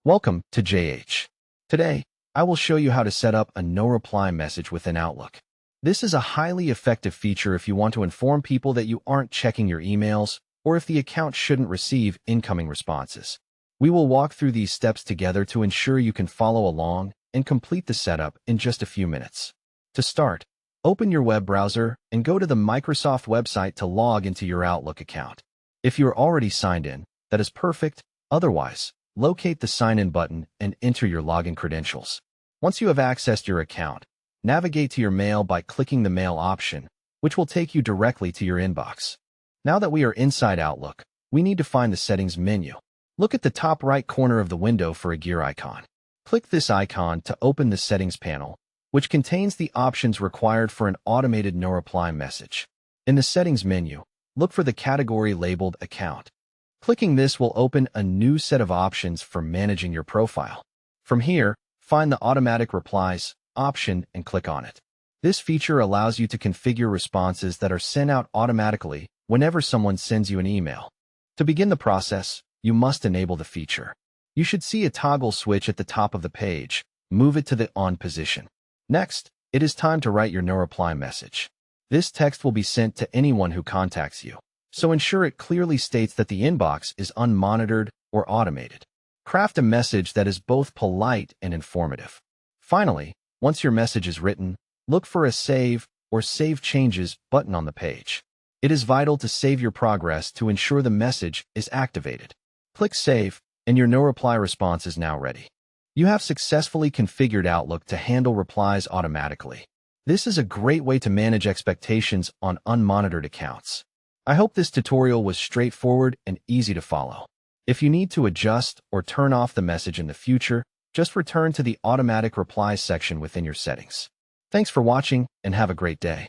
Welcome to JH. Today, I will show you how to set up a no reply message within Outlook. This is a highly effective feature if you want to inform people that you aren't checking your emails or if the account shouldn't receive incoming responses. We will walk through these steps together to ensure you can follow along and complete the setup in just a few minutes. To start, open your web browser and go to the Microsoft website to log into your Outlook account. If you are already signed in, that is perfect. Otherwise, locate the Sign In button and enter your login credentials. Once you have accessed your account, navigate to your mail by clicking the Mail option, which will take you directly to your inbox. Now that we are inside Outlook, we need to find the Settings menu. Look at the top right corner of the window for a gear icon. Click this icon to open the Settings panel, which contains the options required for an automated no-reply message. In the Settings menu, look for the category labeled Account. Clicking this will open a new set of options for managing your profile. From here, find the Automatic Replies option and click on it. This feature allows you to configure responses that are sent out automatically whenever someone sends you an email. To begin the process, you must enable the feature. You should see a toggle switch at the top of the page. Move it to the On position. Next, it is time to write your no-reply message. This text will be sent to anyone who contacts you, so ensure it clearly states that the inbox is unmonitored or automated. Craft a message that is both polite and informative. Finally, once your message is written, look for a Save or Save Changes button on the page. It is vital to save your progress to ensure the message is activated. Click Save, and your no-reply response is now ready. You have successfully configured Outlook to handle replies automatically. This is a great way to manage expectations on unmonitored accounts. I hope this tutorial was straightforward and easy to follow. If you need to adjust or turn off the message in the future, just return to the Automatic Replies section within your settings. Thanks for watching and have a great day.